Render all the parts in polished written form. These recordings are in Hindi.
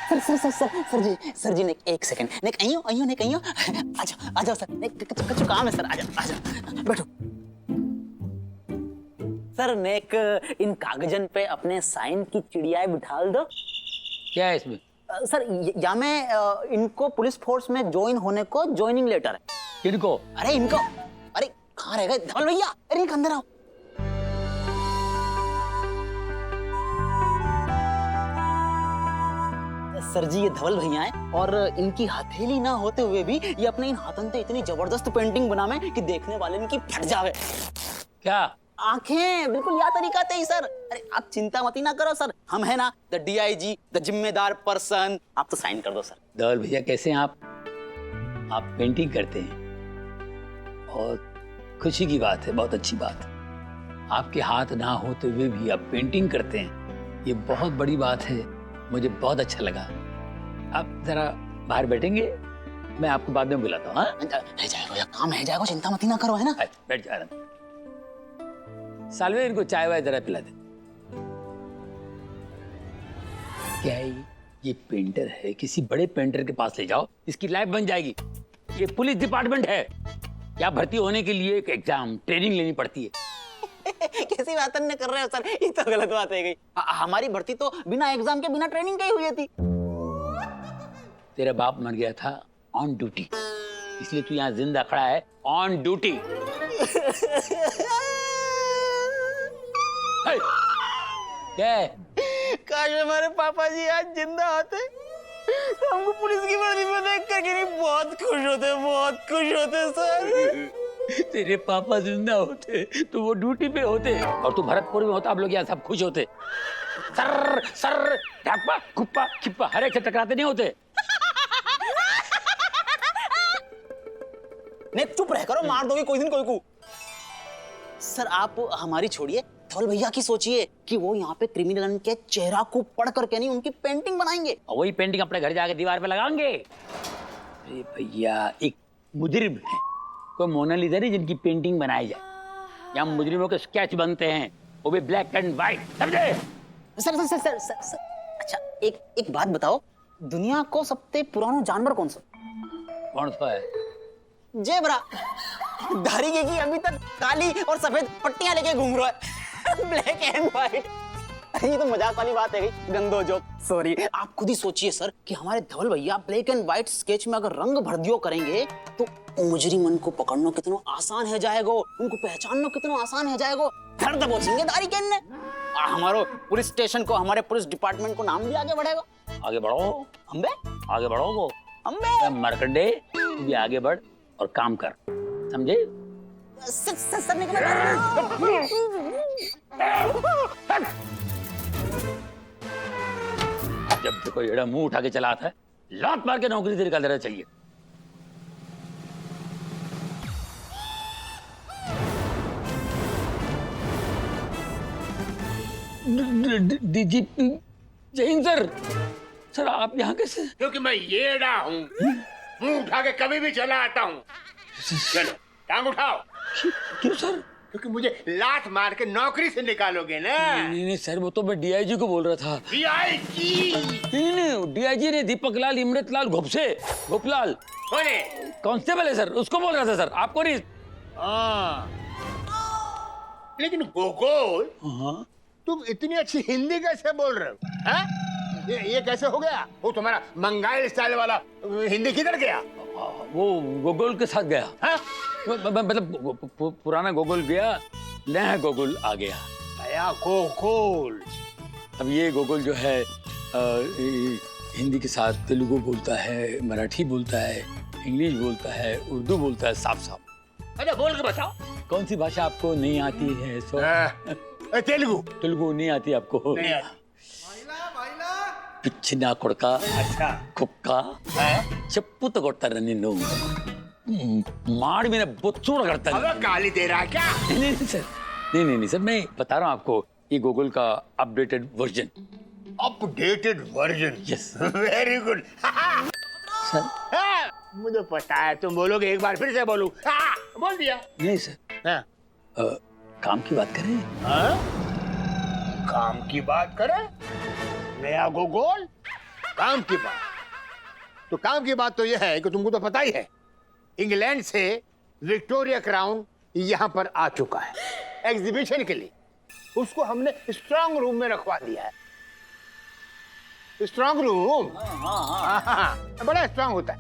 सर जी ने एक सेकंड ने कहियो आ जाओ सर ने कछु काम है सर आ जाओ बैठो सर नेक इन कागजन पे अपने साइन की चिड़ियाएं बिठा दो। क्या है इसमें? सर या मैं इनको पुलिस फोर्स में ज्वाइन होने को ज्वाइनिंग लेटर है। किनको? अरे इनको, अरे कहाँ रह गए धवल भैया, अरे इनके अंदर आओ। सर जी ये धवल भैया हैं और इनकी हथेली ना होते हुए भी ये अपने इन हाथों से इतनी जबरदस्त पेंटिंग बनावे कि देखने वाले इनकी फट जावे। क्या? आंखें बिल्कुल या तरीका थे सर। अरे आप चिंता मत ही ना करो सर, हम है ना द डीआईजी, द जिम्मेदार पर्सन। आप तो साइन कर दो सर। धवल भैया कैसे हैं आप? आप पेंटिंग करते हैं, बहुत खुशी की बात है, बहुत अच्छी बात है। आपके हाथ ना होते हुए भी आप पेंटिंग करते हैं, ये बहुत बड़ी बात है। मुझे बहुत अच्छा लगा। आप जरा बाहर बैठेंगे, मैं आपको बाद में बुलाता हूँ। है जाएगा, काम है जाएगा, चिंता मत ही ना करो, है ना। बैठ जा रहा। सालवे इनको चाय वाय जरा पिला दे। क्या है ये पेंटर है, किसी बड़े पेंटर के पास ले जाओ, इसकी लाइफ बन जाएगी। ये पुलिस डिपार्टमेंट है, यहाँ भर्ती होने के लिए एक एग्जाम ट्रेनिंग लेनी पड़ती है। कैसी बात कर रहे हो सर, ये तो गलत बात है गई। हमारी भर्ती तो बिना एग्जाम के बिना ट्रेनिंग के ही हुई थी। तेरा बाप मर गया था ऑन ड्यूटी, इसलिए तू यहाँ जिंदा खड़ा है ऑन ड्यूटी। क्या है? काश हमारे पापा जी आज जिंदा होते तो हमको पुलिस की वर्दी में देख कर बहुत खुश होते सर। तेरे पापा जिंदा होते तो वो ड्यूटी पे होते और तू भरतपुर में होता, आप लोग यहाँ सब खुश होते। सर सर ढापा खुप्पा खिप्पा हर एक से टकराते नहीं होते। नहीं चुप रह करो, मार दोगे कोई दिन कोई को। सर आप हमारी छोड़िए, धवल भैया की सोचिए कि वो यहाँ पे क्रिमिनल के चेहरा को पढ़ करके नहीं उनकी पेंटिंग बनाएंगे और वही पेंटिंग अपने घर जाके दीवार पे लगाएंगे। अरे भैया एक मुजरिम है, कोई मोनालिसा नहीं जिनकी पेंटिंग बनाई जाए। यहाँ मुजरिमों के स्केच बनते हैं, वो भी ब्लैक एंड व्हाइट, समझे? सर अच्छा एक बात बताओ, दुनिया को सबसे पुराना जानवर कौन सा? कौन सा है? जेब्रा। दाढ़ी की अभी तक काली और सफेद पट्टियां लेके घूम रहा है। Black and white. ये तो मजाक वाली बात है गई, गंदो जोक। सॉरी, आप खुद ही सोचिए सर कि हमारे धवल भैया ब्लैक एंड व्हाइट स्केच में अगर रंग भर दियो करेंगे तो मुजरिमन को पकड़ना कितना आसान है जाएगा, उनको पहचानना कितना आसान है जाएगा। धर दबोचेंगे दाढ़ी के ने और हमारे पुलिस स्टेशन को, हमारे पुलिस डिपार्टमेंट को नाम भी आगे बढ़ेगा। आगे बढ़ो अम्बे, आगे बढ़ो वो अम्बे मरकंडे, तू भी आगे बढ़ और काम कर, समझे? सर निकलो। जब देखो एड़ा मुंह उठा के चला आता है, लात मार के नौकरी से निकाल देना चाहिए। डीजीपी जैन सर, सर आप यहाँ कैसे? क्योंकि मैं येड़ा हूँ, मुंह उठा के कभी भी चला आता हूँ। चलो टांग उठाओ। क्यों सर? क्योंकि मुझे लात मार के नौकरी से निकालोगे ना। नहीं सर, वो तो मैं डीआईजी को बोल रहा था। डीआईजी? नहीं डीआईजी ने दीपक लाल, इमरत लाल, गोपलाल बोले कांस्टेबल है सर, उसको बोल रहा था सर, आपको नहीं। लेकिन गोगोल, हाँ तुम इतनी अच्छी हिंदी कैसे बोल रहे हो? हाँ? ये कैसे हो गया? वो तुम्हारा मंगाइल स्टाइल वाला हिंदी किधर गया? वो गोगोल के साथ गया। हाँ? मतलब पुराना गोगोल गया, नया गोगोल आ गया। नया गोगोल। अब ये गोगोल जो है हिंदी के साथ तेलुगु बोलता है, मराठी बोलता है, इंग्लिश बोलता है, उर्दू बोलता है, साफ साफ। अच्छा बोल के बताओ। कौन सी भाषा आपको नहीं आती है? तेलुगु नहीं आती आपको? नहीं आती। पिच्छना कोड़का, अच्छा कुक्का चप्पू कोड़ता निन्नु माड़ में बोचूड़ करता। अब गाली दे रहा है क्या? नहीं सर, नहीं सर, मैं बता रहा हूँ आपको, ये गूगल का updated version. Updated version? Yes. Very good sir. मुझे पता है तुम बोलोगे, एक बार फिर से बोलूं। बोल दिया। नहीं सर, काम की बात करें। काम की बात करें? नया गोगोल काम की बात, तो काम की बात तो यह है कि तुमको तो पता ही है, इंग्लैंड से विक्टोरिया क्राउन यहाँ पर आ चुका है एग्जीबिशन के लिए। उसको हमने स्ट्रांग रूम में रखवा दिया है। स्ट्रांग रूम बड़ा स्ट्रांग होता है।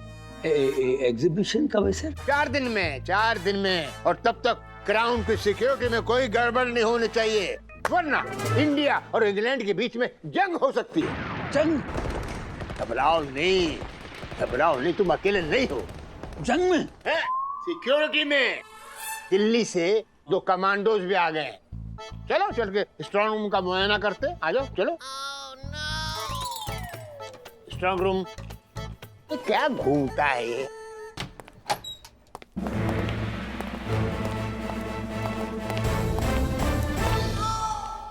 एग्जीबिशन कब है सर? 4 दिन में, 4 दिन में, और तब तक क्राउन की सिक्योरिटी में कोई गड़बड़ नहीं होनी चाहिए, वरना इंडिया और इंग्लैंड के बीच में जंग हो सकती है। जंग? घबराओ नहीं, घबराओ नहीं, तुम अकेले नहीं हो। जंग में? सिक्योरिटी में दिल्ली से 2 कमांडोज भी आ गए हैं। चलो चल के स्ट्रांग रूम का मुआयना करते, आ जाओ चलो। स्ट्रांग रूम क्या घूमता है ये?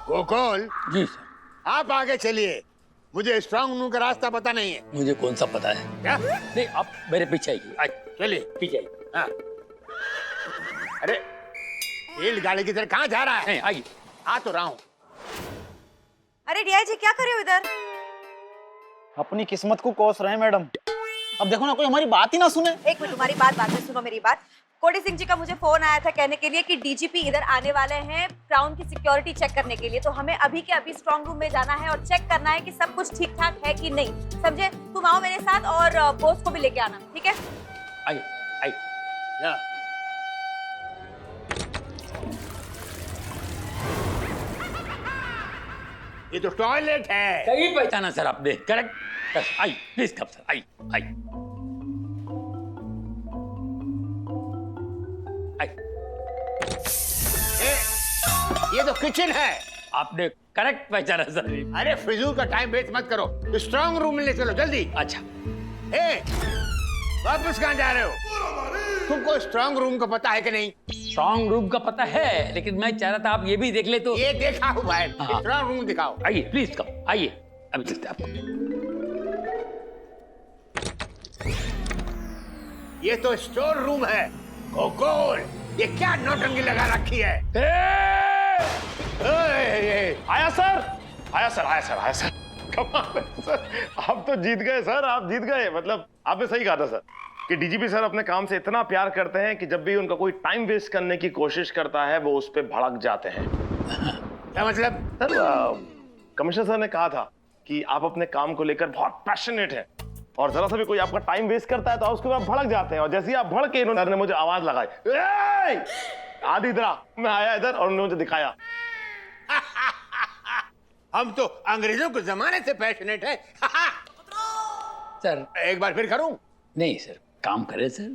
गोकुल जी सर। आप आगे चलिए, मुझे स्ट्रांग रूम का रास्ता पता नहीं है। मुझे कौन सा पता है? क्या? नहीं, आप मेरे पीछे आइए। चलिए पीछे आइए। हाँ। अरे रेल गाड़ी की तरह कहाँ जा रहा है? आइए। आ तो रहा हूँ। अरे डीआई जी क्या कर रहे हो इधर? अपनी किस्मत को कोस रहे हैं मैडम। अब देखो ना, कोई हमारी बात ही ना सुने। एक मिनट, तुम्हारी बात बाद में सुनो, मेरी बात। कोडी सिंह जी का मुझे फोन आया था कहने के लिए कि डीजीपी इधर आने वाले हैं क्राउन की सिक्योरिटी चेक करने के लिए, तो हमें अभी के अभी स्ट्रांग रूम में जाना है और चेक करना है कि सब कुछ ठीक ठाक है कि नहीं, समझे? तुम आओ मेरे साथ और बॉस को भी लेके आना, ठीक है? आइए आइए। या। ये तो टॉयलेट है। सही पहचाना सर आपने, करेक्ट। आइए प्लीज कब सर, आइए आइए आइए। ये तो किचन है। आपने करेक्ट पहचाना सर। अरे फिजूल का टाइम वेस्ट मत करो, स्ट्रांग रूम में ले चलो जल्दी। अच्छा। ए, वापस कहाँ जा रहे हो? तुमको स्ट्रांग रूम का पता है कि नहीं? स्ट्रांग रूम का पता है, लेकिन मैं चाह रहा था आप ये भी देख ले तो। ये देखा हूँ भाई, हाँ। स्ट्रांग रूम दिखाओ। आइए प्लीज कब, आइए अभी चलते हैं आपको। ये तो स्टोर रूम है। गोकुल, ये क्या नौटंकी लगा रखी है? आया सर, आया सर, आया सर, आया सर। कमाल है सर, आप तो जीत गए सर, आप जीत गए। मतलब आपने सही कहा था सर कि डीजीपी सर अपने काम से इतना प्यार करते हैं कि जब भी उनका कोई टाइम वेस्ट करने की कोशिश करता है वो उस पर भड़क जाते हैं। क्या मतलब? सर कमिश्नर सर ने कहा था कि आप अपने काम को लेकर बहुत पैशनेट हैं और जरा सा भी कोई आपका टाइम वेस्ट करता है तो उसके बाद भड़क जाते हैं, और जैसे ही आप भड़के इन्होंने सर ने मुझे आवाज लगाई, आदि इधर आ। मैं आया इधर और उन्होंने मुझे दिखाया। हम तो अंग्रेजों के जमाने से पैशनेट है। सर एक बार फिर करूं? नहीं सर, काम करे सर।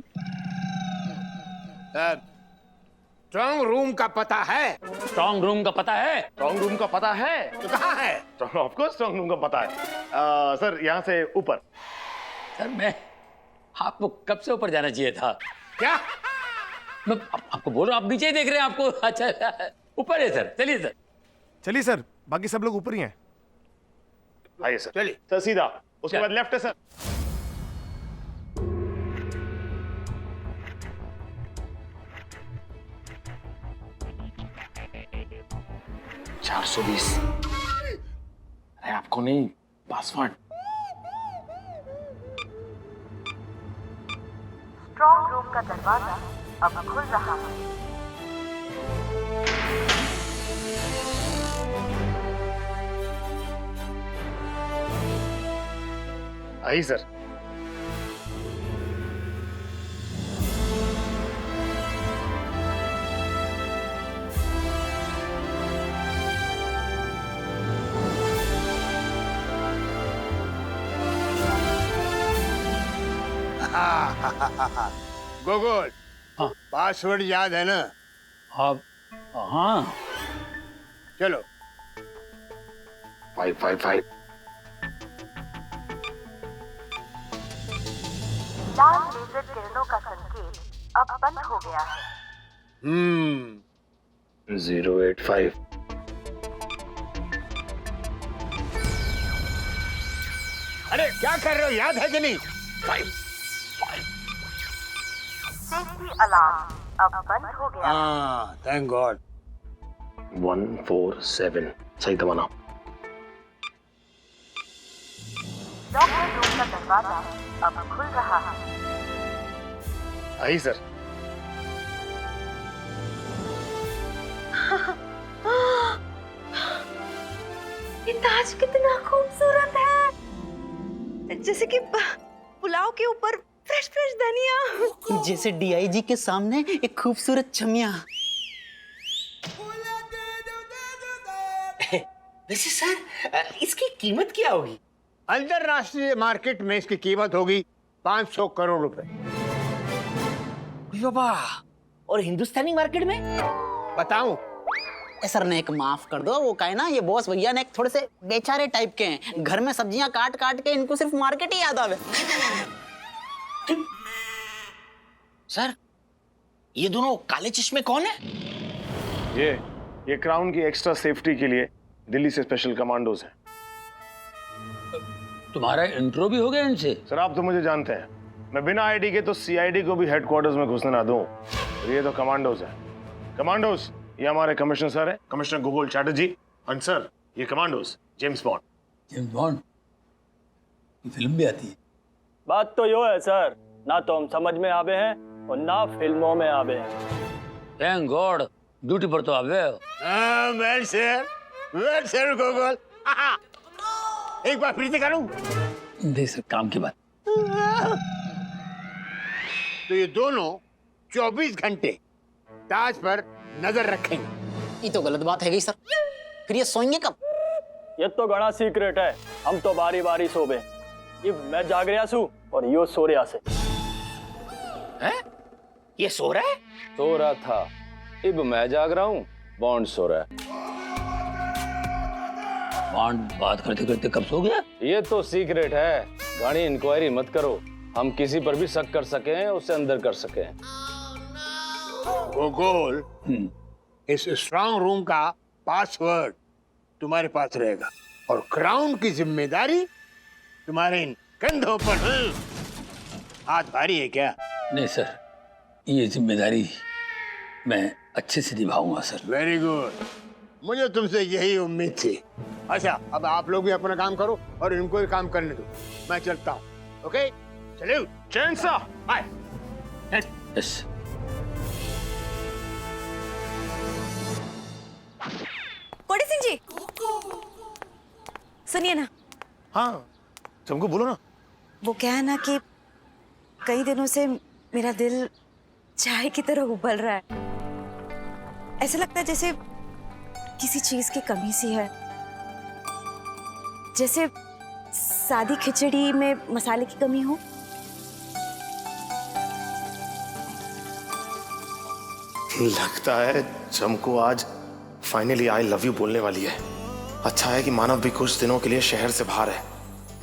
स्ट्रांग रूम का पता है? स्ट्रांग रूम का पता है? स्ट्रांग रूम का पता है? तो कहाँ है? ऑफ कोर्स स्ट्रांग रूम का पता है। सर यहाँ से ऊपर। सर मैं आपको कब से ऊपर जाना चाहिए था? क्या? मैं आपको बोल रहा हूँ, आप नीचे ही देख रहे हैं आपको। अच्छा ऊपर है सर, चलिए सर। चलिए सर, बाकी सब लोग ऊपर ही हैं। आइए सर। चलिए। सर सीधा, उसके चल। बाद लेफ्ट है सर। अरे आपको नहीं, पासवर्ड। स्ट्रांग रूम का दरवाजा अब खुल रहा है। आइए सर। गोकुल, हाँ। पासवर्ड याद है ना? आप हाँ चलो। 555। लाल लेजर किरणों का संकेत अब बंद हो गया है। 085। अरे क्या कर रहे हो, याद है कि नहीं? 555। सेफ्टी अलार्म अब बंद हो गया है। हाँ, थैंक गॉड। 147 सही दबाना। डॉक्टर रूम का दरवाजा अब खुल रहा है। आई सर। ये ताज कितना खूबसूरत है, जैसे कि पुलाव के ऊपर फ्रेश फ्रेश धनिया। जैसे डीआईजी के सामने एक खूबसूरत छमिया। वैसे सर इसकी कीमत क्या होगी? अंतरराष्ट्रीय मार्केट में इसकी कीमत होगी 500 करोड़ रुपए। बाबा, और हिंदुस्तानी मार्केट में? बताऊं? सर ने एक माफ कर दो, वो कहे ना ये बॉस भैया ने थोड़े से बेचारे टाइप के हैं, घर में सब्जियां काट काट के इनको सिर्फ मार्केट ही याद आवे। सर, ये दोनों काले चश्मे कौन है? ये क्राउन की एक्स्ट्रा सेफ्टी के लिए दिल्ली से स्पेशल कमांडोज हैं। तुम्हारा इंट्रो भी हो गया इनसे? सर आप तो मुझे जानते हैं, मैं बिना आईडी के तो सीआईडी को भी हेडक्वार्टर्स में घुसने ना दूं। और ये तो कमांडोज हैं। कमांडोज ये हमारे कमिश्नर सर हैं, कमिश्नर गोकुल चैटर्जी। और सर ये commandos James bond. James bond की फिल्म भी आती है। बात तो यो है सर, ना तो हम समझ में आवे हैं और ना फिल्मों में आवे हैं। थैंक गॉड, ड्यूटी पर तो आवे हो। Well sir Gokul. एक बार फिर से करूं? देख सर, काम की बात। तो ये दोनों 24 घंटे ताज पर नजर रखेंगे। ये तो गलत बात है गई सर, फिर ये सोएंगे कब? ये तो घना सीक्रेट है, हम तो बारी बारी सोबे। ये मैं जाग रहा सू और यो सो रहा से। हैं? ये सो रहा है? सो रहा था, अब मैं जाग रहा हूँ, बॉन्ड सो रहा है। बॉन्ड बात करते करते कब सो गया? ये तो सीक्रेट है, घनी इंक्वायरी मत करो, हम किसी पर भी शक कर सकें, उसे अंदर कर सकें। गोकुल, इस स्ट्रांग रूम का पासवर्ड तुम्हारे पास रहेगा और क्राउन की जिम्मेदारी तुम्हारे इन कंधों पर। हाथ भारी है क्या? नहीं सर, ये जिम्मेदारी मैं अच्छे से निभाऊंगा सर। वेरी गुड, मुझे तुमसे यही उम्मीद थी। अच्छा, अब आप लोग भी अपना काम करो और इनको भी काम करने दो। मैं चलता हूँ। ओके, चलिए। चैन सा, बाय। यस। कोडी सिंह जी, सुनिए ना। हाँ चमको बोलो ना। वो क्या है ना कि कई दिनों से मेरा दिल चाय की तरह उबल रहा है। ऐसा लगता है जैसे किसी चीज की कमी सी है, जैसे सादी खिचड़ी में मसाले की कमी हो। लगता है चमको आज फाइनली आई लव यू बोलने वाली है। अच्छा है कि मानव भी कुछ दिनों के लिए शहर से बाहर है।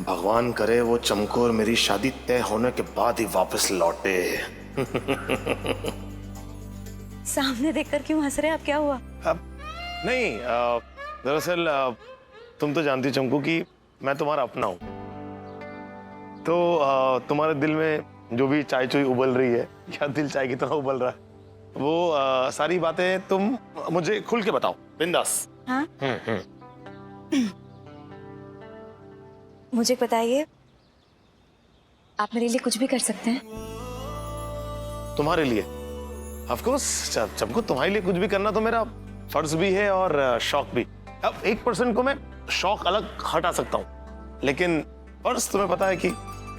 भगवान करे वो चमको और मेरी शादी तय होने के बाद ही वापस लौटे। सामने देखकर क्यों हंस रहे हैं आप? क्या हुआ? अब नहीं, दरअसल तुम तो जानती चमको कि मैं तुम्हारा अपना हूं, तो तुम्हारे दिल में जो भी चाय चुई उबल रही है या दिल चाय की तरह उबल रहा है, वो सारी बातें तुम मुझे खुल के बताओ, बिंदास। हाँ? मुझे बताइए, आप मेरे लिए कुछ भी कर सकते हैं। तुम्हारे लिए ऑफ कोर्स चमको, तुम्हारे लिए कुछ भी करना तो मेरा फर्ज भी है और शौक भी। अब 1% को मैं शौक अलग हटा सकता हूँ, लेकिन फर्ज तुम्हें पता है कि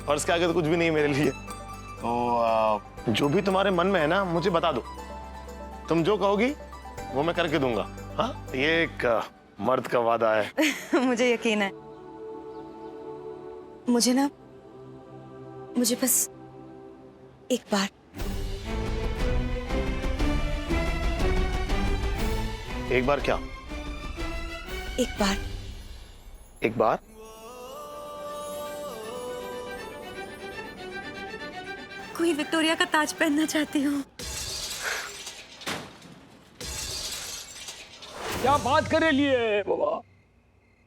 फर्ज के आगे तो कुछ भी नहीं मेरे लिए। तो जो भी तुम्हारे मन में है ना, मुझे बता दो। तुम जो कहोगी वो मैं करके दूंगा। हाँ, ये एक मर्द का वादा है। मुझे यकीन है। मुझे बस एक बार। एक बार क्या? एक बार। एक बार? क्वीन विक्टोरिया का ताज पहनना चाहती हूँ। क्या बात करे लिए बाबा?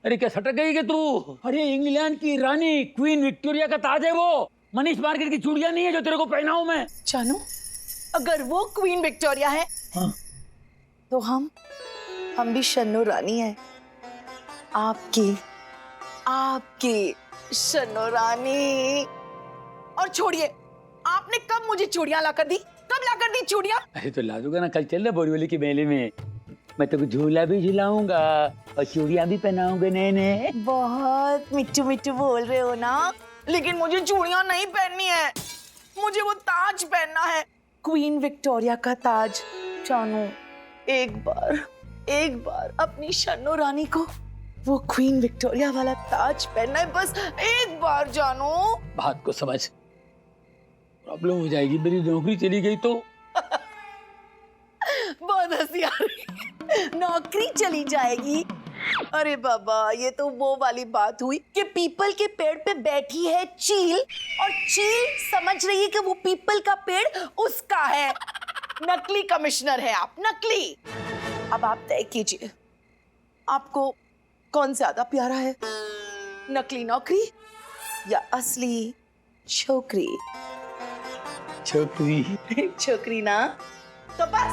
अरे क्या सटक गई क्या तू? अरे इंग्लैंड की रानी क्वीन विक्टोरिया का ताज है वो। मनीष मार्केट की चूड़ियां नहीं है जो तेरे को पहनाऊं मैं। जानू, अगर वो क्वीन विक्टोरिया है, हाँ? तो हम भी शन्नू रानी है, आपकी आपकी शनो रानी। और छोड़िए, आपने कब मुझे चूड़ियां लाकर दी? कब लाकर दी चूड़ियां? अरे तो ला दूंगा ना, कल चल रहा बोरीवली के मेले में। मैं तेको झूला भी झुलाऊंगा और चूड़ियां भी पहनाऊंगा नए नए। बहुत मिट्टू मिट्टू बोल रहे हो ना, लेकिन मुझे चूड़ियां नहीं पहननी है, मुझे वो ताज पहनना है, क्वीन विक्टोरिया का ताज। जानू, एक बार अपनी शन्नो रानी को वो क्वीन विक्टोरिया वाला ताज पहनना है, बस एक बार। जानू, बात को समझ, प्रॉब्लम हो जाएगी, मेरी नौकरी चली गई तो। बहुत हंसी आ रही। नौकरी चली जाएगी? अरे बाबा, ये तो वो वाली बात हुई कि पीपल के पेड़ पे बैठी है चील और चील समझ रही है कि वो पीपल का पेड़ उसका है। नकली कमिश्नर है आप, नकली। अब आप तय कीजिए, आपको कौन ज्यादा प्यारा है, नकली नौकरी या असली छोकरी? छोकरी ना, तो बस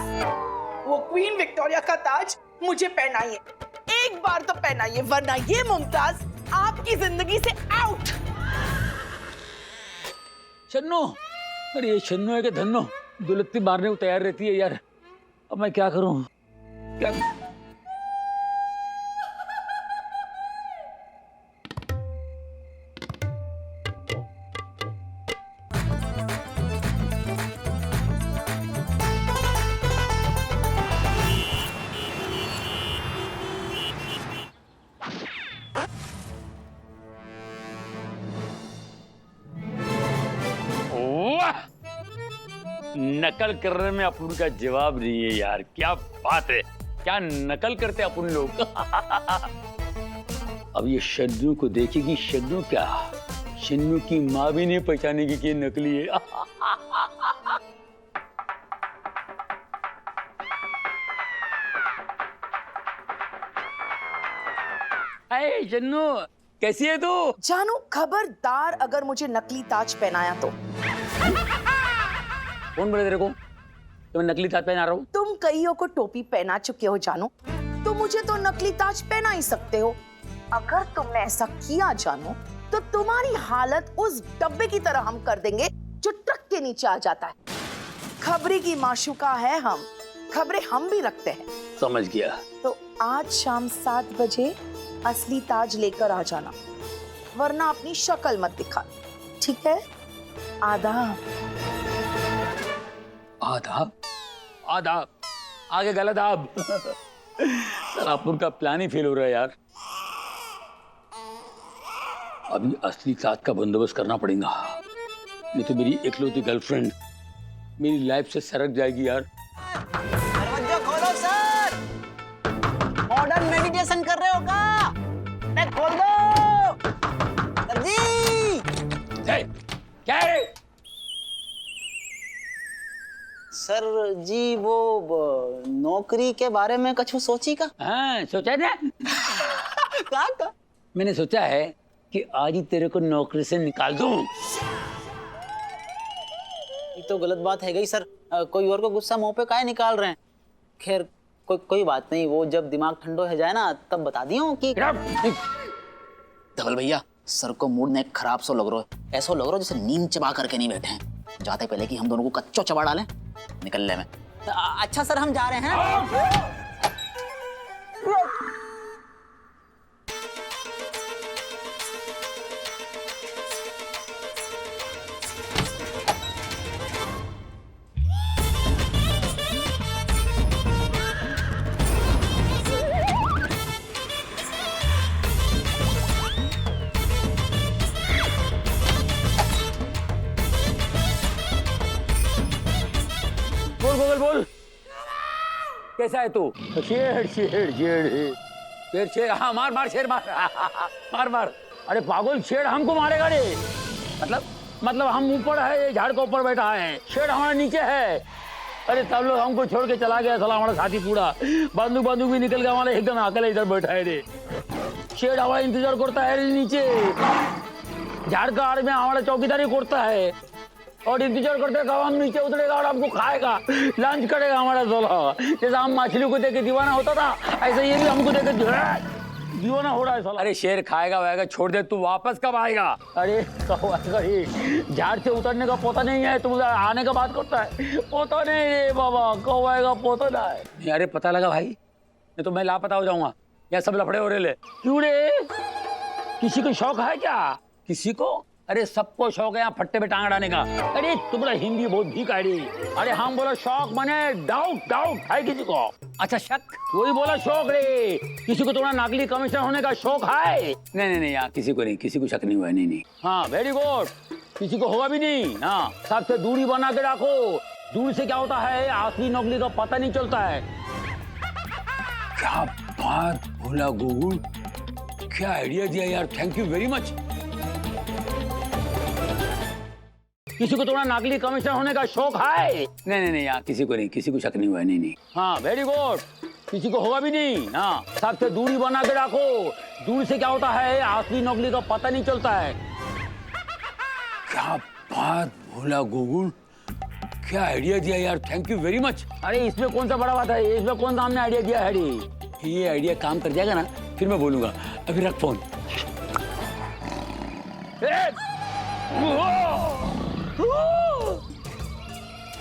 वो क्वीन विक्टोरिया का ताज मुझे पहनाइए, एक बार तो पहनाइए, वरना ये मुमताज आपकी जिंदगी से आउट। शन्नो, अरे ये शन्नो है कि धन्नो, दुलत्ती मारने को तैयार रहती है यार। अब मैं क्या करूं? क्या नकल करने में अपन का जवाब नहीं है यार, क्या बात है, क्या नकल करते अपन लोग। अब ये शन्नू को देखेगी, शन्नू क्या, शन्नू की माँ भी नहीं पहचानेगी कि ये नकली है। अरे शन्नू, कैसी है तू? जानू, खबरदार अगर मुझे नकली ताज पहनाया तो। कौन बोले तेरे को तो मैं नकली ताज पहना रहा हूँ? तुम कईयों को टोपी पहना चुके हो जानू, तो मुझे तो नकली ताज पहना ही सकते हो। अगर तुमने ऐसा किया जानू, तो तुम्हारी हालत उस डब्बे की तरह हम कर देंगे जो ट्रक के नीचे आ जाता है। खबरी की माशूका है हम, खबरें हम भी रखते हैं। समझ गया। तो आज शाम 7 बजे असली ताज लेकर आ जाना, वरना अपनी शक्ल मत दिखा, ठीक है? आदाब। आदाब? आदाब आगे गलत आप। अपन का प्लान ही फेल हो रहा है यार। अभी असली ताज का बंदोबस्त करना पड़ेगा, नहीं तो मेरी इकलौती गर्लफ्रेंड मेरी लाइफ से सरक जाएगी यार। दरवाजा खोलो सर, मॉडर्न मेडिटेशन कर रहे हो का? मैं खोल दो सर जी। क्या है? सर जी वो नौकरी के बारे में कुछ सोची का? हाँ सोचा ना। का? मैंने सोचा है कि आज ही तेरे को नौकरी से निकाल दूं। ये तो गलत बात है गई सर, कोई और को गुस्सा मुंह पे काहे निकाल रहे हैं? खैर कोई बात नहीं, वो जब दिमाग ठंडो हो जाए ना तब बता दियो कि। धवल भैया, सर को मूड में खराब सो लग रहा है, ऐसा लग रहा है जैसे नींद चबा करके नहीं बैठे हैं। जाते पहले कि हम दोनों को कच्चो चबा डालें निकलने में। अच्छा सर, हम जा रहे हैं। बोल कैसा है तू? शेर शेर शेर शेर शेर, हाँ मार शेर मार। अरे पागल, शेर हमको मारेगा रे? मतलब हम ऊपर है, झाड़ के ऊपर बैठा है, शेर हमारे नीचे है। अरे सब लोग हमको छोड़ के चला गया, साला हमारा साथी पूरा बंदूक भी निकल गया, हमारे एकदम अकेले इधर बैठा है रे। शेर हमारा इंतजार करता है नीचे, झाड़ का आड़ में हमारा चौकीदारी करता है और इंतजार करते कब हम नीचे उतरेगा और हमको खाएगा, लंच करेगा हमारा सोला। जैसा हम मछली को देख के दीवाना होता था, ऐसे ये भी हमको देख के दीवाना हो रहा है साला। अरे शेर खाएगा वाएगा छोड़ दे, तू वापस कब आएगा? अरे कब आएगा ये? झाड़ से उतरने का पता नहीं है, तू आने का बात करता है। पता नहीं रे बाबा कब आएगा, पता नहीं। अरे पता लगा भाई, नहीं तो मैं लापता हो जाऊंगा। या सब लफड़े हो रहे ले। क्यों रे? किसी को शौक है क्या? किसी को? अरे सबको शौक है यहाँ फट्टे पे टांग अड़ाने का। अरे तुम्हारा हिंदी बहुत भीख है रे। अरे हम बोला शौक माने डाउट, डाउट है किसी को? अच्छा शक, वही बोला शौक रे। किसी को थोड़ा नकली कमिश्नर होने का शौक है? नहीं नहीं नहीं यार, किसी को नहीं, किसी को शक नहीं हुआ है। नहीं नहीं, हाँ वेरी गुड, किसी को होगा भी नहीं। हाँ, सबसे दूरी बना के रखो। दूर से क्या होता है, असली नकली का पता नहीं चलता है। क्या बात बोला गूगल, क्या आइडिया दिया यार, थैंक यू वेरी मच। किसी को थोड़ा नकली कमिश्नर होने का शौक है? नहीं नहीं नहीं यार, किसी को नहीं, किसी को शक नहीं हुआ है। नहीं नहीं, हाँ वेरी गुड, किसी को होगा भी नहीं। हाँ, सबसे दूरी बना के रखो। दूर से क्या होता है, असली नकली का पता नहीं चलता है। क्या बात बोला गूगल, क्या आइडिया दिया यार, थैंक यू वेरी मच। अरे इसमें कौन सा बड़ा बात है, इसमें कौन सा हमने आइडिया दिया है? ये आइडिया काम कर जाएगा ना, फिर मैं बोलूंगा। अभी रख फोन।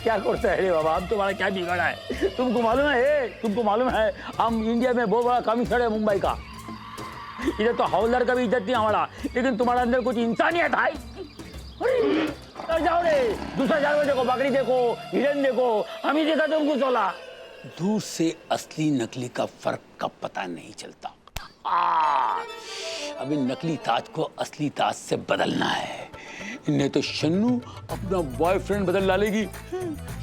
क्या करता है रे बाबा, अब तुम्हारा क्या बिगड़ा है? तुमको मालूम है, तुमको मालूम है हम इंडिया में बहुत बड़ा कमिश्नर है मुंबई का। इधर तो हवलदार का भी इज्जत नहीं हमारा, लेकिन तुम्हारे अंदर कुछ इंसानियत है। अरे जाओ रे, दूसरा जानवर देखो, बकरी देखो, हिरन देखो, हम ही देखा तुमको सोला। दूर से असली नकली का फर्क का पता नहीं चलता। अभी नकली ताज को असली ताज से बदलना है, नहीं तो शन्नू अपना बॉयफ्रेंड बदल डालेगी।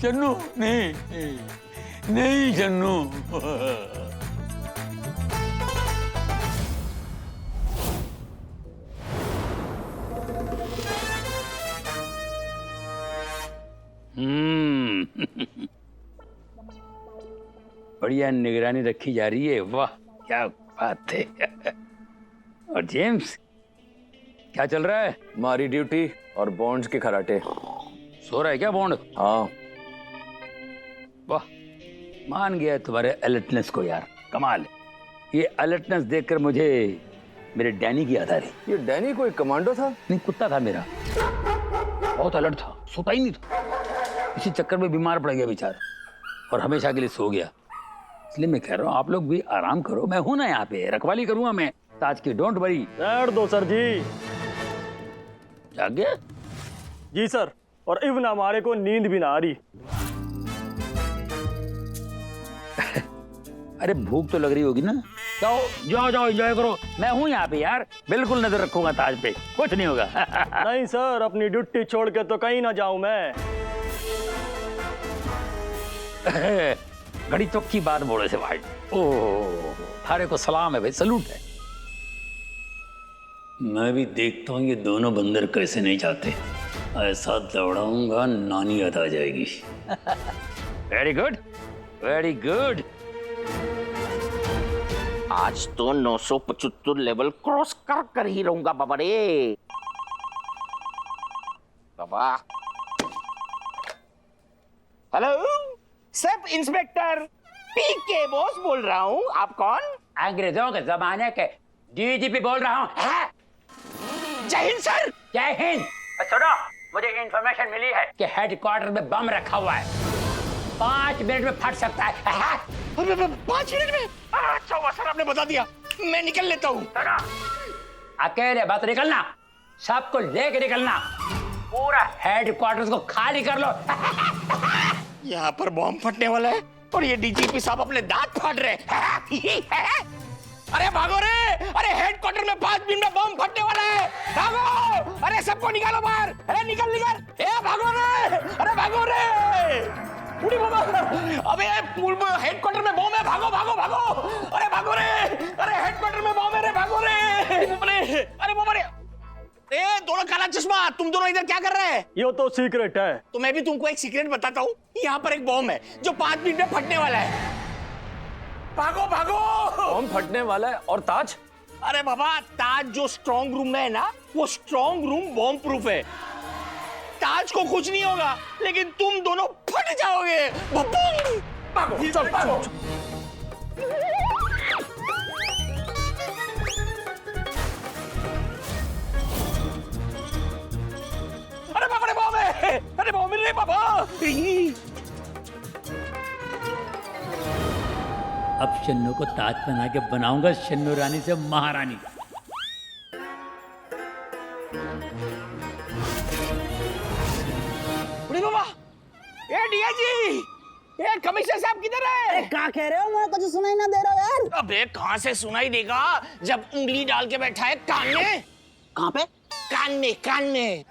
शन्नू नहीं, नहीं शन्नू। बढ़िया निगरानी रखी जा रही है, वाह क्या बात है। और जेम्स क्या चल रहा है? हमारी ड्यूटी और बॉन्ड्स के खराटे। सो रहा है क्या बॉन्ड? हाँ। वाह, मान गया तुम्हारे अलर्टनेस को यार, कमाल। ये अलर्टनेस देखकर मुझे मेरे डैनी की याद आ रही। ये डैनी कोई कमांडो था? नहीं, कुत्ता था मेरा, बहुत अलर्ट था, सोता ही नहीं था। इसी चक्कर में बीमार पड़ गया बेचारा, और हमेशा के लिए सो गया। इसलिए मैं कह रहा हूँ आप लोग भी आराम करो, मैं हूं ना यहाँ पे, रखवाली करूंगा मैं ताज की, डोंट वरी। रहने दो सर जी। जाग गया? जी सर, और इवन हमारे को नींद भी ना आ रही। अरे भूख तो लग रही होगी ना, जाओ जाओ जाओ एंजॉय करो, मैं हूँ यहाँ पे यार, बिल्कुल नजर रखूंगा ताज पे, कुछ नहीं होगा। नहीं सर, अपनी ड्यूटी छोड़ के तो कहीं ना जाऊं मैं। घड़ी तो की बात बोले से भाई। ओह, थारे को सलाम है भाई, सलूट है। मैं भी देखता हूँ ये दोनों बंदर कैसे नहीं जाते, ऐसा दौड़ाऊंगा नानी याद आ जाएगी। Very good, very good. आज तो 975 लेवल क्रॉस कर ही रहूंगा बाबा रे। बाबा हेलो, सब इंस्पेक्टर पीके बॉस बोल रहा हूँ। आप कौन? अंग्रेजों के जमाने के डीजीपी बोल रहा हूँ। जय हिंद सर। जय हिंद। सुनो, मुझे इंफॉर्मेशन मिली है कि हेडक्वार्टर में बम रखा हुआ है, 5 मिनट में फट सकता है। 5 मिनट में? अच्छा हुआ सर आपने बता दिया, मैं निकल लेता हूँ। अकेले बात निकलना, सबको लेके निकलना, पूरा हेडक्वार्टर को खाली कर लो। यहाँ पर बॉम्ब फटने वाला है और ये डीजीपी साहब अपने दांत फाड़ रहे हैं। अरे भागो रे, अरे हेडक्वार्टर में 5 मिनट में बॉम्ब फटने वाला है, भागो। अरे सबको निकालो बाहर, अरे निकल निकल, ए भागो रे, अरे भागो रे। उड़ी बाबा, अबे हेडक्वार्टर में बॉम्ब है, भागो भागो भागो। अरे भागो रे, अरे हेडक्वार्टर में बॉम्ब है रे, भागो रे। अरे बाबा रे, ए दोनों काला चश्मा, तुम दोनों इधर क्या कर रहे हैं? ये तो सीक्रेट है। तो मैं भी तुमको एक सीक्रेट बताता हूँ। यहाँ पर एक बॉम्ब है जो 5 मिनट में फटने वाला है, भागो भागो। बॉम्ब फटने वाला है और ताज? अरे बाबा, ताज जो स्ट्रॉन्ग रूम में है ना, वो स्ट्रॉन्ग रूम बॉम्ब प्रूफ है। ताज को कुछ नहीं होगा, लेकिन तुम दोनों फट जाओगे। भागो, चल भागो। शन्नू को ताज पहना के बनाऊंगा शन्नू रानी से महारानी। बुढ़ी बाबा, ये डिया जी, ये कमिश्नर साहब किधर है? क्या कह रहे हो? मेरे को तो सुनाई ना दे रहा यार। अबे कहाँ से सुनाई देगा जब उंगली डाल के बैठा है कान में। कहाँ पे? कान में।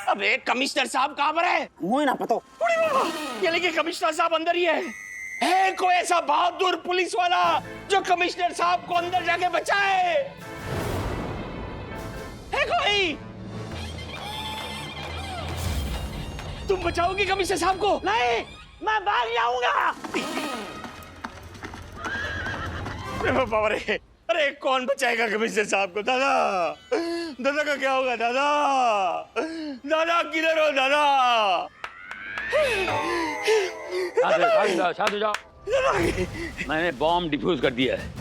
अबे कमिश्नर साहब कहाँ पर है? मुझे ना पता। बुढ़ी बाबा, ये लेकिन कमिश्नर साहब अंदर ही है कोई ऐसा बहादुर पुलिस वाला जो कमिश्नर साहब को अंदर जाके बचाए? है कोई? तुम बचाओगी कमिश्नर साहब को? नहीं, मैं भाग जाऊंगा। अरे कौन बचाएगा कमिश्नर साहब को? दादा का क्या होगा? दादा किधर हो? दादा शादी जाओ। मैंने बॉम्ब डिफ्यूज कर दिया है,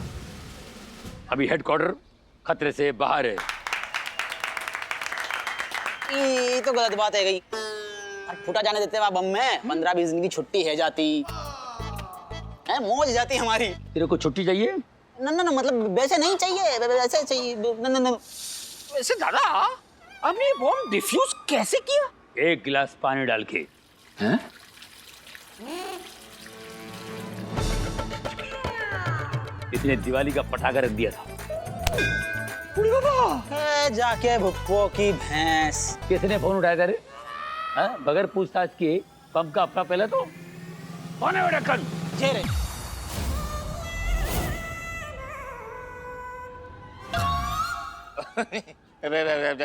अभी हेडक्वार्टर खतरे से बाहर है। ये तो गलत बात है गई। फूटा जाने देते हैं बम में, 15-20 दिन की छुट्टी है जाती है, मौज जाती हमारी। तेरे को छुट्टी चाहिए? ना मतलब वैसे नहीं चाहिए, वैसे चाहिए। न। वैसे दादा, आपने ये बॉम्ब डिफ्यूज कैसे किया? 1 गिलास पानी डाल के। हैं? इसने दिवाली का पटाखा रख दिया था। बुढ़ी बाबा, जाके भुप्पो की भैंस। किसने फोन उठाया था रे? बगैर पूछताछ किए पंप का अपना पहले तो कौन है बेटा?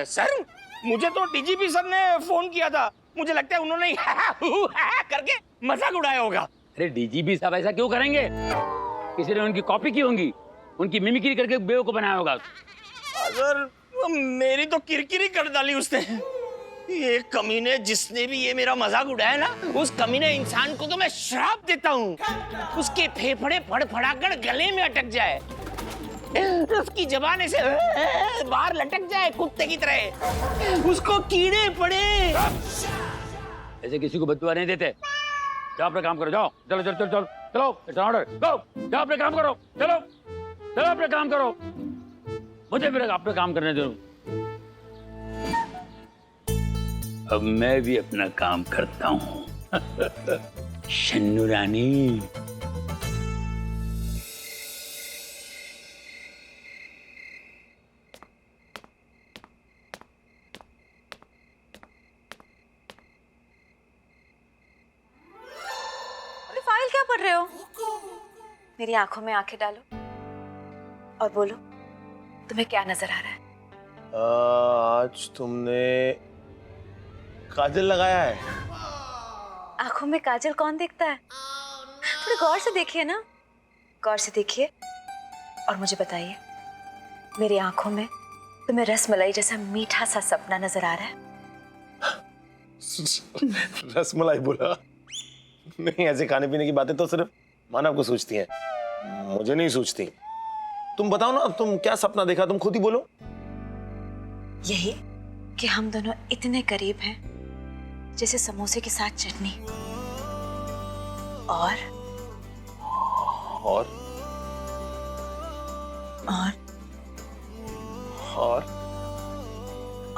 सर, मुझे तो डीजीपी सर ने फोन किया था। मुझे लगता है उन्होंने करके मजाक उड़ाया होगा। अरे डीजीपी साहब ऐसा क्यों करेंगे? किसी ने उनकी कॉपी की होंगी, उनकी मिमिक्री करके बेवकूफ बनाया होगा। सर, मेरी तो किरकिरी कर डाली उसने। ये कमीने, जिसने भी ये मेरा मजाक उड़ाया ना, उस कमीने इंसान को तो मैं श्राप देता हूँ, उसके फेफड़े फड़फड़ाकर गले में अटक जाए, उसकी जबान ऐसे बाहर लटक जाए कुत्ते की तरह, उसको कीड़े पड़े। ऐसे किसी को बददुआ नहीं देते। जाओ अपना काम करो, जाओ। चलो चलो चलो चलो चलो, इट्स ऑर्डर, गो। जाओ अपने काम करो, चलो चलो अपने काम करो। मुझे फिर अपना काम करने दो। अब मैं भी अपना काम करता हूँ। शन्नू रानी। अरे फाइल क्या पढ़ रहे हो? मेरी आंखों में आंखें डालो और बोलो, तुम्हें क्या नजर आ रहा है? आज तुमने काजल लगाया है। आंखों में काजल कौन देखता है? थोड़ी गौर से देखिए ना, गौर से देखिए और मुझे बताइए, मेरी आंखों में तुम्हें रसमलाई जैसा मीठा सा सपना नजर आ रहा है? रसमलाई बोला? नहीं, ऐसे खाने पीने की बातें तो सिर्फ मानव को सोचती हैं, मुझे नहीं सोचती। तुम बताओ ना, अब तुम क्या सपना देखा? तुम खुद ही बोलो। यही कि हम दोनों इतने करीब हैं जैसे समोसे के साथ चटनी।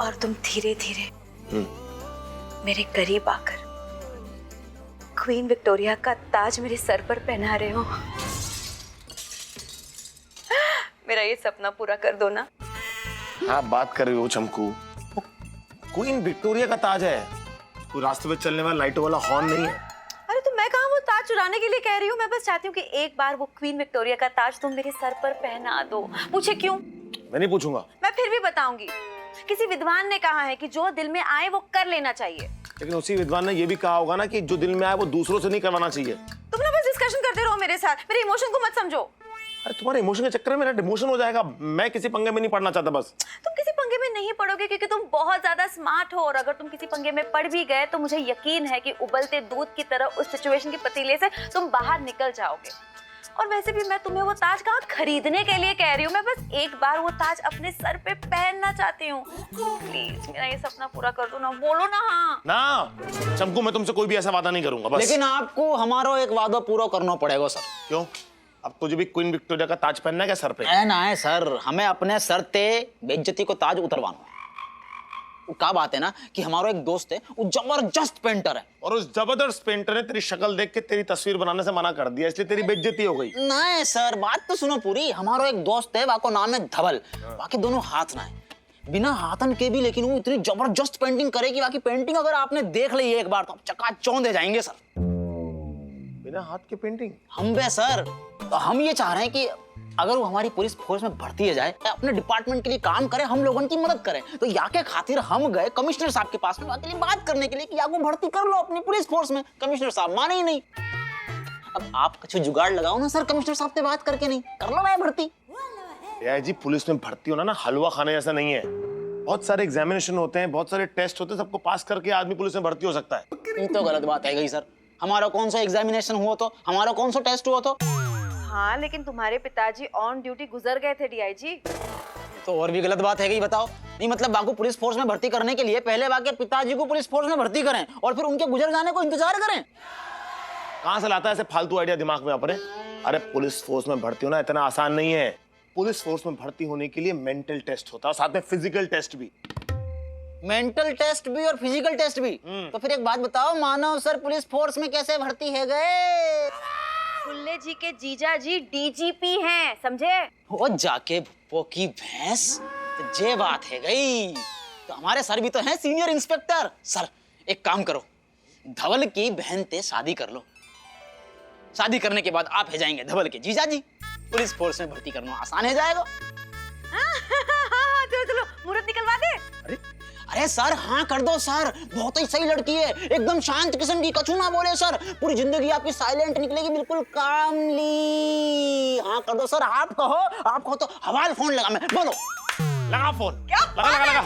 और तुम धीरे धीरे मेरे करीब आकर क्वीन विक्टोरिया का ताज मेरे सर पर पहना रहे हो। मेरा ये सपना पूरा कर दो ना। हाँ, बात कर रही हो चमकू? क्वीन विक्टोरिया का ताज है, कोई रास्ते में चलने वाला लाइटों वाला हॉर्न नहीं है। अरे तो मैं कहाँ वो ताज चुराने के लिए कह रही हूँ। मैं बस चाहती हूँ कि एक बार वो क्वीन विक्टोरिया का ताज तुम मेरे सर पर पहना दो। पूछे क्यों? मैं नहीं पूछूंगा। मैं फिर भी बताऊंगी। किसी विद्वान ने कहा है कि जो दिल में आए वो कर लेना चाहिए। लेकिन उसी विद्वान ने ये भी कहा होगा ना कि जो दिल में आए वो दूसरों से नहीं करवाना चाहिए। तुम ना बस डिस्कशन करते रहो मेरे साथ, मेरे इमोशन को मत समझो। अरे तुम्हारे इमोशन के चक्कर में मेरा डिमोशन हो जाएगा। मैं किसी पंगे में नहीं पड़ना चाहता। बस तुम किसी पंगे में नहीं पड़ोगे क्योंकि तुम बहुत ज्यादा स्मार्ट हो, और अगर तुम किसी पंगे में पड़ भी गए तो मुझे यकीन है कि उबलते दूध की तरह उस सिचुएशन के पतीले से तुम बाहर निकल जाओगे। और वैसे भी मैं तुम्हें वो ताज कहाँ खरीदने के लिए कह रही हूँ, मैं बस एक बार वो ताज अपने सर पे पहनना चाहती हूँ। प्लीज मेरा ये सपना पूरा कर दो ना, बोलो ना। हाँ ना चमकू, मैं तुमसे कोई भी ऐसा वादा नहीं करूंगा। बस लेकिन आपको हमारा एक वादा पूरा करना पड़ेगा सर। क्यों? अब तुझे भी क्वीन विक्टोरिया का ताज पहनना है क्या सर पे? ए ना है सर, हमें अपने सर ते बेइज्जती को ताज उतरवाना है। वो क्या बात है ना कि हमारा एक दोस्त है, वो जबरदस्त पेंटर है, और उस जबरदस्त पेंटर ने तेरी शक्ल देख के तेरी तस्वीर बनाने से मना कर दिया, इसलिए तेरी बेइज्जती हो गई। नहीं सर, बात तो सुनो पूरी। हमारा एक दोस्त है, वाको नाम है धवल, बाकी दोनों हाथ ना है, बिना हाथन के भी, लेकिन वो इतनी जबरदस्त पेंटिंग करेगी, बाकी पेंटिंग अगर आपने देख ली एक बार तो चकाचौंध दे जाएंगे सर। बिना हाथ के पेंटिंग? हम बे सर, तो हम ये चाह रहे हैं कि अगर वो हमारी पुलिस फोर्स में भर्ती हो जाए, अपने डिपार्टमेंट के लिए काम करे, हम लोगों की मदद करें, तो या के खातिर हम गए कमिश्नर साहब के पास में बात करने के लिए कि या को भर्ती कर लो अपनी पुलिस फोर्स में। कमिश्नर साहब माने ही नहीं। अब आप कुछ जुगाड़ लगाओ ना सर, कमिश्नर साहब से बात करके नहीं कर लो मैं भर्ती। जी पुलिस में भर्ती होना ना हलवा खाने जैसा नहीं है, बहुत सारे एग्जामिनेशन होते हैं, बहुत सारे टेस्ट होते हैं, सबको पास करके आदमी पुलिस में भर्ती हो सकता है। ये तो गलत बात है गई सर, हमारा कौन सा एग्जामिनेशन हुआ तो, हमारा कौन सा टेस्ट हुआ तो? हाँ लेकिन तुम्हारे पिताजी ऑन ड्यूटी गुजर गए थे डीआईजी। तो और भी गलत बात है गई, बताओ। नहीं मतलब बाकी पुलिस फोर्स में भर्ती करने के लिए पहले बाकी पिताजी को पुलिस फोर्स में भर्ती करें और फिर उनके गुजर जाने को इंतजार करें। कहां से लाता है ऐसे फालतू आइडिया दिमाग में अपने? अरे पुलिस फोर्स में भर्ती होना इतना आसान नहीं है। पुलिस फोर्स में भर्ती होने के लिए मेंटल टेस्ट होता है, साथ में फिजिकल टेस्ट भी। मेंटल टेस्ट भी और फिजिकल टेस्ट भी? तो फिर एक बात बताओ, मानव सर पुलिस फोर्स में कैसे भर्ती है गए? फुल्ले जी के जीजा जी डीजीपी हैं, समझे? वो जाके वो की भैंस, तो ये बात है गई। तो हमारे सर भी तो हैं सीनियर इंस्पेक्टर। सर एक काम करो, धवल की बहन से शादी कर लो, शादी करने के बाद आप है जाएंगे धवल के जीजा जी, पुलिस फोर्स में भर्ती करना आसान हो जाएगा। चलो चलो मुहूर्त निकलवा दे। अरे सर हाँ कर दो सर, बहुत ही सही लड़की है, एकदम शांत किस्म की, कछु ना बोले सर, पूरी जिंदगी आपकी साइलेंट निकलेगी, बिल्कुल कामली। हाँ कर दो सर, आप कहो तो हवाल फोन लगा, मैं बोलो लगा फोन। क्या लगा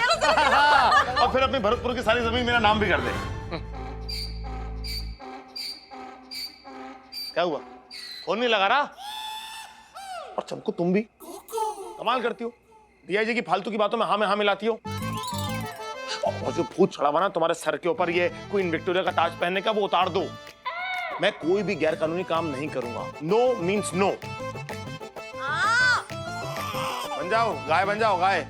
और फिर अपनी भरतपुर की सारी जमीन मेरा नाम भी कर दे। क्या हुआ, फोन नहीं लगा रहा? और चमको तुम भी कमाल करती हो, डीआईजी की फालतू की बातों में हाँ मिलाती हो। और जो भूत चढ़ा हुआ ना तुम्हारे सर के ऊपर, ये क्वीन विक्टोरिया का ताज पहनने का, वो उतार दो। मैं कोई भी गैर कानूनी काम नहीं करूंगा। No means no. बन जाओ गाय, बन जाओ गाय।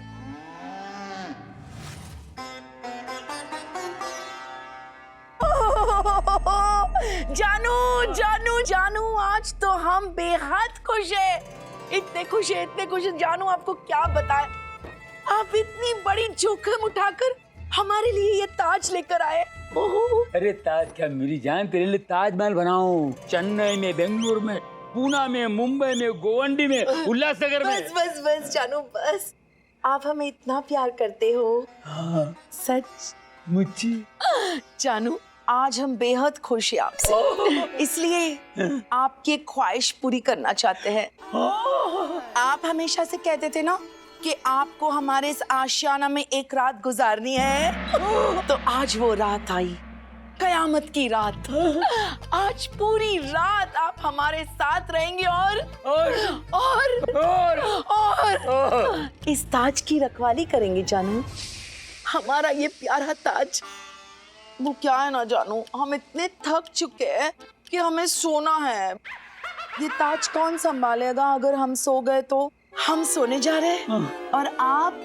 जानू जानू जानू, आज तो हम बेहद खुश है, इतने खुश है जानू, आपको क्या बताएं। आप इतनी बड़ी जोखिम उठाकर हमारे लिए ये ताज लेकर आए। अरे ताज क्या मेरी जान, तेरे लिए ताजमहल बनाऊं, चेन्नई में, बेंगलुरु में, पूना में, मुंबई में, गोवंडी में, उल्लासनगर में। बस बस बस जानू बस, आप हमें इतना प्यार करते हो। हाँ, सच मुझे जानू, आज हम बेहद खुश हैं आपसे, इसलिए आपकी ख्वाहिश पूरी करना चाहते हैं। आप हमेशा से कहते थे ना कि आपको हमारे इस आशियाना में एक रात गुजारनी है, तो आज वो रात आई, कयामत की रात। आज पूरी रात आप हमारे साथ रहेंगे और इस ताज की रखवाली करेंगे जानू। हमारा ये प्यारा ताज, वो क्या है ना जानू, हम इतने थक चुके हैं कि हमें सोना है। ये ताज कौन संभालेगा अगर हम सो गए तो? हम सोने जा रहे हैं और आप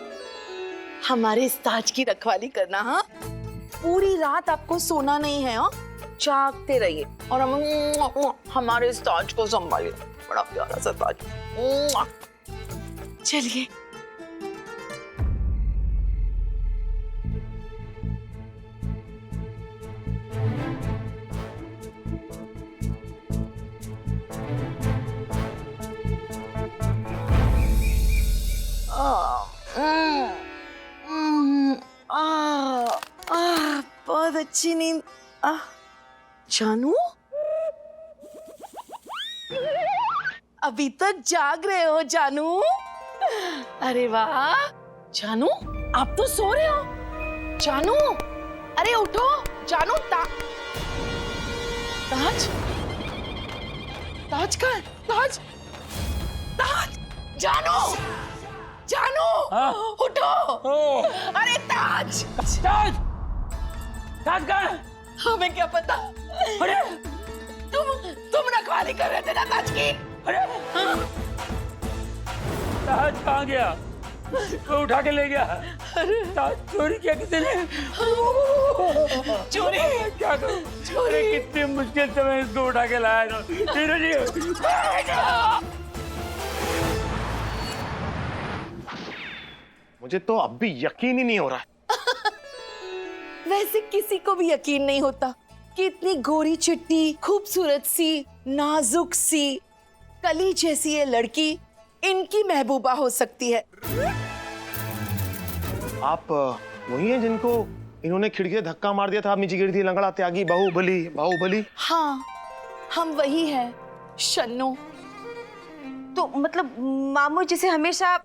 हमारे इस ताज की रखवाली करना। हाँ, पूरी रात आपको सोना नहीं है, हाँ, जागते रहिए और हम हमारे इस ताज को संभालिए। बड़ा प्यारा सा ताज। चलिए बहुत अच्छी नींद। जानू अभी तक जाग रहे हो जानू? अरे वाह जानू, आप तो सो रहे हो। जानू अरे उठो जानू। ताज ताज का ताज ताज जानू जानू उठो। अरे ताज ताज ताज कहाँ है? हमें क्या पता। अरे तुम रखवाली कर रहे थे ना ताज की। ताज कहाँ गया? वो उठा के ले गया। ताज चोरी किया किसी ने? चोरी? क्या करूं? चोरी? कितनी मुश्किल से मैं इसको उठा के लाया था। हीरो जी, मुझे तो अब भी यकीन ही नहीं हो रहा है। वैसे किसी को भी यकीन नहीं होता कि इतनी गोरी चिट्टी, खूबसूरत सी, नाजुक सी, कली जैसी ये लड़की इनकी महबूबा हो सकती है। आप वही हैं जिनको इन्होंने खिड़की से धक्का मार दिया था, आप नीचे गिरी थी, लंगड़ा त्यागी, बाहुबली, बाहुबली। हाँ, हम वही हैं, शन्नो। तो मतलब मामू जिसे हमेशा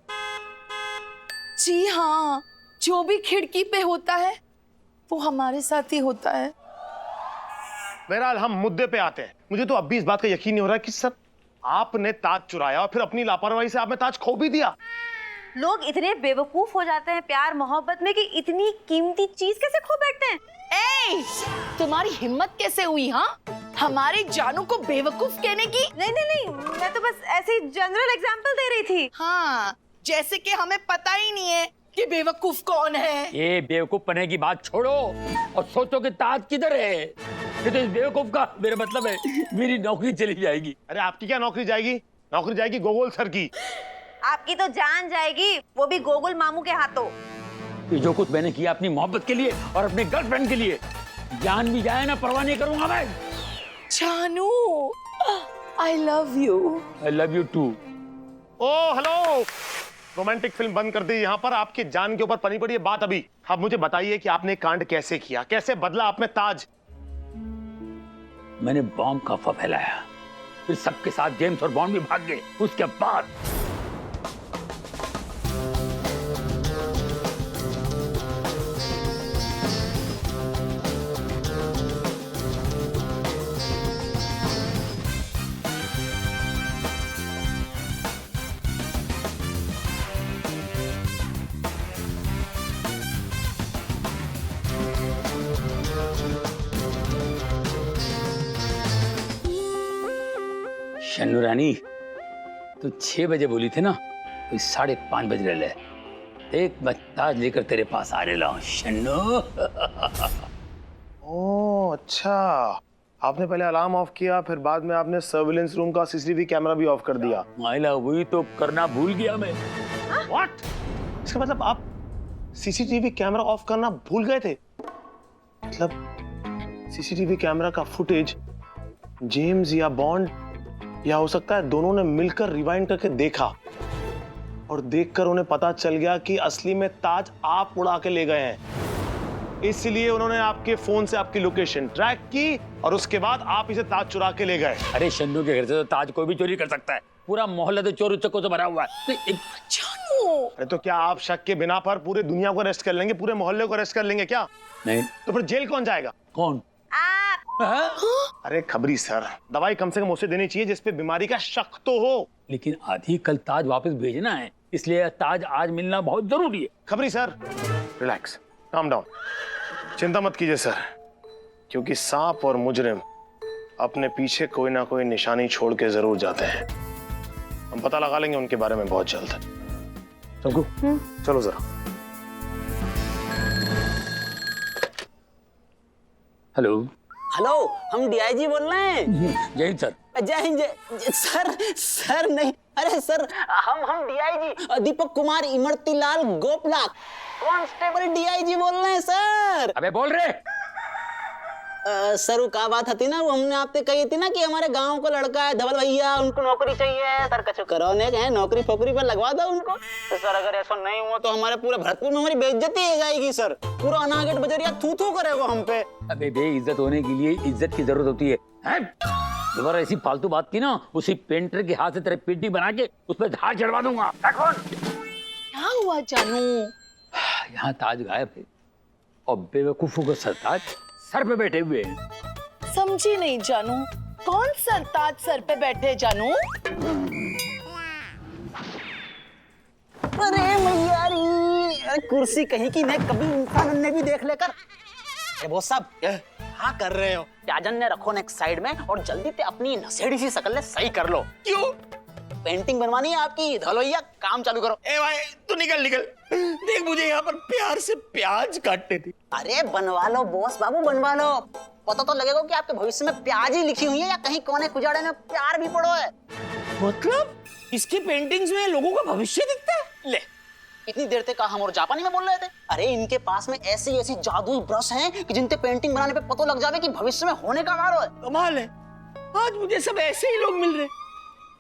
जी हाँ, जो भी खिड़की पे होता है वो हमारे साथ ही होता है। बहरहाल हम मुद्दे पे आते हैं। मुझे तो अब भी इस बात का यकीन नहीं हो रहा कि सर आपने ताज चुराया और फिर अपनी लापरवाही से आपने ताज खो भी दिया। लोग इतने बेवकूफ हो जाते हैं प्यार मोहब्बत में कि इतनी कीमती चीज कैसे खो बैठते हैं। ए, तुम्हारी हिम्मत कैसे हुई? हाँ, हमारे जानू को बेवकूफ कहने की? नहीं नहीं नहीं, मैं तो बस ऐसे ही जनरल एग्जांपल दे रही थी। हाँ, जैसे कि हमें पता ही नहीं है कि बेवकूफ कौन है। ये बेवकूफ पने की बात छोड़ो और सोचो कि ताज किधर है। ये तो इस बेवकूफ का मेरा मतलब है मेरी नौकरी चली जाएगी। अरे आपकी क्या नौकरी जाएगी? नौकरी जाएगी गोगोल सर की। आपकी तो जान जाएगी, वो भी गोकुल मामू के हाथों। ये जो कुछ मैंने किया अपनी मोहब्बत के लिए और अपने गर्लफ्रेंड के लिए, जान भी जाए ना परवाह नहीं करूंगा मैं। जानू, I love you. I love you too. Oh hello, romantic film बंद कर दी यहाँ पर। आपकी जान के ऊपर पनी पड़ी है बात अभी। आप मुझे बताइए कि आपने कांड कैसे किया, कैसे बदला आपने ताज? मैंने बॉम्ब का अफवाह फैलाया, फिर सबके साथ जेम्स और बॉन्ड भी भाग गए। उसके बाद शन्नू रानी, तो 6 बजे बोली थी ना, तो 5:30 बज रहे। एक मैं ताज लेकर तेरे पास आ रहा हूँ शन्नू। ओ अच्छा, आपने पहले अलार्म ऑफ किया, फिर बाद में आपने सर्विलेंस रूम का सीसीटीवी कैमरा भी ऑफ कर दिया। माइला वही तो करना भूल गया मैं। व्हाट? इसका मतलब आप सीसीटीवी कैमरा ऑफ करना भूल गए थे? मतलब सीसीटीवी कैमरा का फुटेज जेम्स या बॉन्ड या हो सकता है दोनों ने मिलकर रिवाइंड करके देखा और देखकर उन्हें पता चल गया कि असली में ताज आप उड़ा के ले गए हैं। इसलिए उन्होंने आपके फोन से आपकी लोकेशन ट्रैक की और उसके बाद आप इसे ताज चुरा के ले गए। अरे शन्नू के घर से तो ताज कोई भी चोरी कर सकता है। पूरा मोहल्ला तो चोर उचक्कों से भरा हुआ है। अरे तो क्या आप शक के बिना पर पूरे दुनिया को अरेस्ट कर लेंगे, पूरे मोहल्ले को अरेस्ट कर लेंगे क्या? नहीं। तो फिर जेल कौन जाएगा? कौन? अरे खबरी सर, दवाई कम से कम उसे देनी चाहिए जिसपे बीमारी का शक तो हो। लेकिन आधी कल ताज वापस भेजना है, इसलिए ताज आज मिलना बहुत जरूरी है। खबरी सर, रिलैक्स, काम डाउन, चिंता मत कीजिए सर, क्योंकि सांप और मुजरिम अपने पीछे कोई ना कोई निशानी छोड़ के जरूर जाते हैं। हम पता लगा लेंगे उनके बारे में बहुत जल्द। चलो जरा। हेलो हेलो, हम डीआईजी बोल रहे हैं। जय हिंद सर। जय हिंद। सर नहीं, अरे सर हम DIG Deepak Kumar इमरतीलाल गोपलाल constable DIG बोल रहे हैं सर। अबे बोल रहे। सर वो क्या बात थी ना, वो हमने आपसे कही थी ना कि हमारे गांव को लड़का है धवल भैया, उनको नौकरी चाहिए। सर कछु करौने के हैं, नौकरी फोकरी पर लगवा दो उनको। तो सर अगर ऐसा नहीं हुआ तो हमारे पूरे भरतपुर में हमारी बेइज्जती हो जाएगी सर। पूरा अनागढ़ बजरिया थू थू करेगा हम पे। अबे बेइज्जत होने के लिए इज्जत की जरूरत होती है। दोबारा ऐसी फालतू बात की ना, उसी पेंटर के हाथ से तेरे पेंटिंग बना के उस पर धार चढ़वा दूंगा। क्या हुआ जानू? यहाँ ताज गायब है और बेवकूफों का सरताज सर पे बैठे हुए हैं। समझी नहीं जानू, कौन सरताज सर पे बैठे जानू? अरे मैयारी, कुर्सी कहीं की नहीं, कभी इंसान ने भी देख लेकर। बॉस साहब, क्या कर रहे हो? प्याजन ने रखो नेक्स्ट साइड में और जल्दी से अपनी नशेड़ी सी शकल सही कर लो। क्यों? पेंटिंग बनवानी है आपकी, धलोइया काम चालू करो। ए भाई तू निकल। देख मुझे यहाँ पर प्यार से प्याज काटने थी। अरे बनवा लो बॉस बाबू, बनवा लो। पता तो लगेगा कि आपके भविष्य में प्याज ही लिखी हुई है या कहीं कोने कुजाड़े में प्यार भी पड़ो है। मतलब इसकी पेंटिंग्स में लोगों का भविष्य दिखता है? ले, इतनी देर तक हम और जापानी में बोल रहे थे। अरे इनके पास में ऐसी ऐसी जादुई ब्रश हैं कि जिनसे पेंटिंग बनाने पे पता लग जावे कि भविष्य में होने का वारो है। कमाल है, आज मुझे सब ऐसे ही लोग मिल रहे।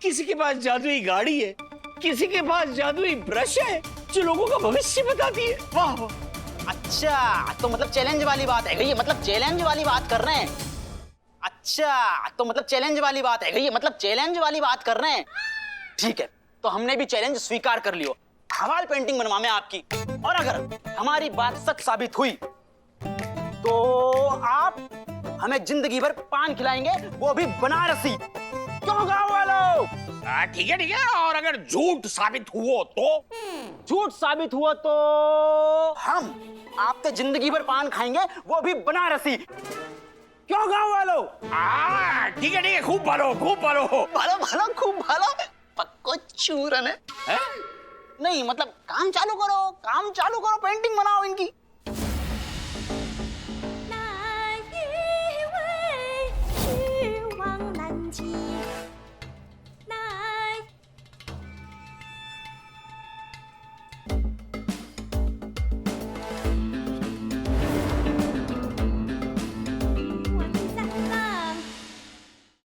किसी के पास जादुई गाड़ी है, किसी के पास जादुई ब्रश है जो लोगों का भविष्य बताती है। वाह वाह। अच्छा तो मतलब चैलेंज वाली बात है ये, मतलब चैलेंज वाली बात कर रहे हैं। अच्छा तो मतलब चैलेंज वाली बात है ये, मतलब चैलेंज वाली बात कर रहे हैं। ठीक है, तो हमने भी चैलेंज स्वीकार कर लियो। हवाल पेंटिंग बनवा में आपकी, और अगर हमारी बात सच साबित हुई तो आप हमें जिंदगी भर पान खिलाएंगे, वो भी बनारसी। क्यों गाँव वालों? ठीक है। और अगर झूठ साबित हुआ तो? झूठ साबित हुआ तो हम आपसे जिंदगी भर पान खाएंगे, वो भी बनारसी। क्यों गाँव वालों? ठीक है, खूब भलो। भलो खूब भलो। पक्को चूरन है? नहीं मतलब काम चालू करो, पेंटिंग बनाओ इनकी।